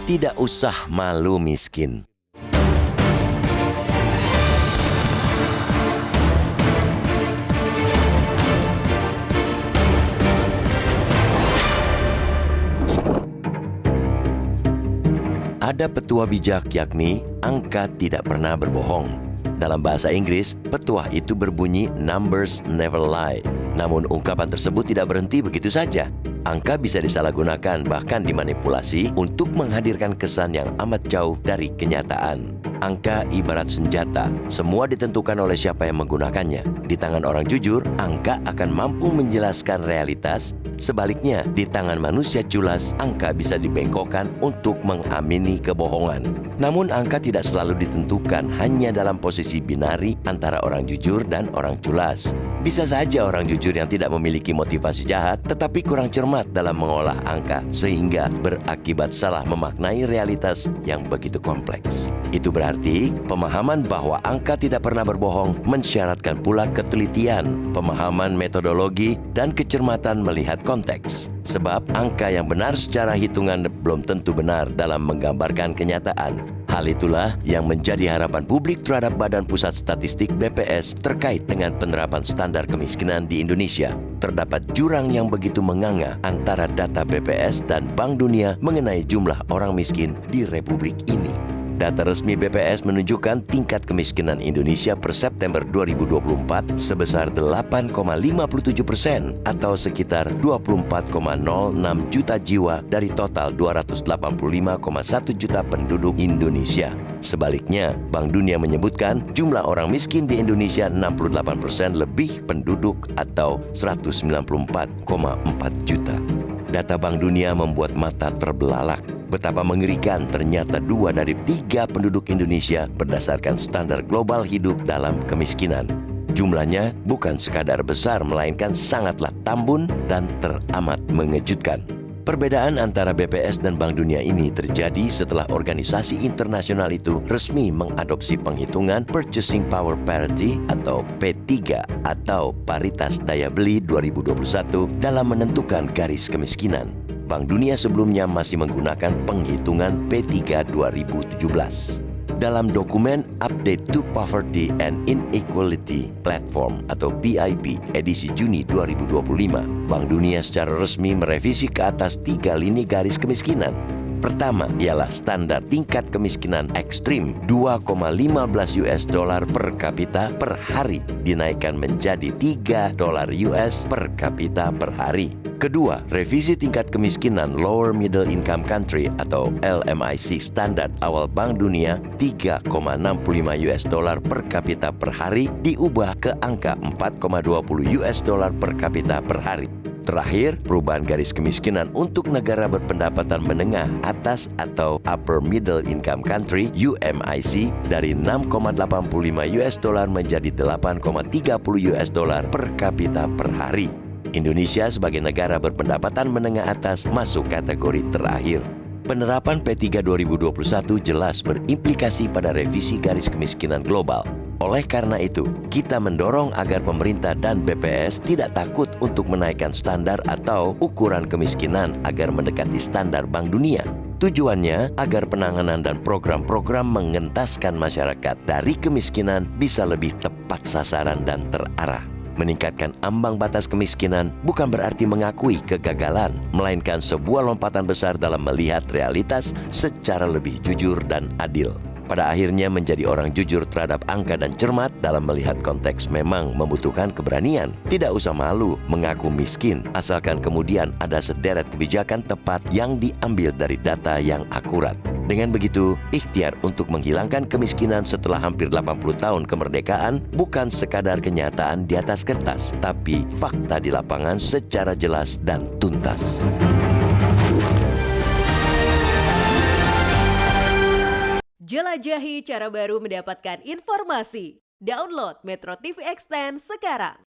Tidak usah malu miskin. Ada petua bijak, yakni angka tidak pernah berbohong. Dalam bahasa Inggris, petuah itu berbunyi numbers never lie. Namun ungkapan tersebut tidak berhenti begitu saja. Angka bisa disalahgunakan, bahkan dimanipulasi untuk menghadirkan kesan yang amat jauh dari kenyataan. Angka ibarat senjata, semua ditentukan oleh siapa yang menggunakannya. Di tangan orang jujur, angka akan mampu menjelaskan realitas. Sebaliknya, di tangan manusia culas, angka bisa dibengkokkan untuk mengamini kebohongan. Namun angka tidak selalu ditentukan hanya dalam posisi binari antara orang jujur dan orang culas. Bisa saja orang jujur yang tidak memiliki motivasi jahat, tetapi kurang cermat dalam mengolah angka, sehingga berakibat salah memaknai realitas yang begitu kompleks. Itu berarti pemahaman bahwa angka tidak pernah berbohong mensyaratkan pula ketelitian, pemahaman metodologi, dan kecermatan melihat konteks. Sebab angka yang benar secara hitungan belum tentu benar dalam menggambarkan kenyataan. Hal itulah yang menjadi harapan publik terhadap Badan Pusat Statistik BPS terkait dengan penerapan standar kemiskinan di Indonesia. Terdapat jurang yang begitu menganga antara data BPS dan Bank Dunia mengenai jumlah orang miskin di Republik ini. Data resmi BPS menunjukkan tingkat kemiskinan Indonesia per September 2024 sebesar 8,57% atau sekitar 24,06 juta jiwa dari total 285,1 juta penduduk Indonesia. Sebaliknya, Bank Dunia menyebutkan jumlah orang miskin di Indonesia 68% lebih penduduk atau 194,4 juta. Data Bank Dunia membuat mata terbelalak. Betapa mengerikan ternyata 2 dari 3 penduduk Indonesia berdasarkan standar global hidup dalam kemiskinan. Jumlahnya bukan sekadar besar, melainkan sangatlah tambun dan teramat mengejutkan. Perbedaan antara BPS dan Bank Dunia ini terjadi setelah organisasi internasional itu resmi mengadopsi penghitungan Purchasing Power Parity atau P3 atau paritas daya beli 2021 dalam menentukan garis kemiskinan. Bank Dunia sebelumnya masih menggunakan penghitungan P3 2017. Dalam dokumen Update to Poverty and Inequality Platform atau PIP edisi Juni 2025, Bank Dunia secara resmi merevisi ke atas 3 lini garis kemiskinan. Pertama ialah standar tingkat kemiskinan ekstrim $2,15 per kapita per hari dinaikkan menjadi $3 per kapita per hari. Kedua, revisi tingkat kemiskinan Lower Middle Income Country atau LMIC standar awal Bank Dunia $3,65 per kapita per hari diubah ke angka $4,20 per kapita per hari. Terakhir, perubahan garis kemiskinan untuk negara berpendapatan menengah atas atau Upper Middle Income Country UMIC dari $6,85 menjadi $8,30 per kapita per hari. Indonesia sebagai negara berpendapatan menengah atas masuk kategori terakhir. Penerapan P3 2021 jelas berimplikasi pada revisi garis kemiskinan global. Oleh karena itu, kita mendorong agar pemerintah dan BPS tidak takut untuk menaikkan standar atau ukuran kemiskinan agar mendekati standar Bank Dunia. Tujuannya agar penanganan dan program-program mengentaskan masyarakat dari kemiskinan bisa lebih tepat sasaran dan terarah. Meningkatkan ambang batas kemiskinan bukan berarti mengakui kegagalan, melainkan sebuah lompatan besar dalam melihat realitas secara lebih jujur dan adil. Pada akhirnya menjadi orang jujur terhadap angka dan cermat dalam melihat konteks memang membutuhkan keberanian. Tidak usah malu mengaku miskin, asalkan kemudian ada sederet kebijakan tepat yang diambil dari data yang akurat. Dengan begitu, ikhtiar untuk menghilangkan kemiskinan setelah hampir 80 tahun kemerdekaan bukan sekadar kenyataan di atas kertas, tapi fakta di lapangan secara jelas dan tuntas. Jelajahi cara baru mendapatkan informasi. Download Metro TV Extend sekarang.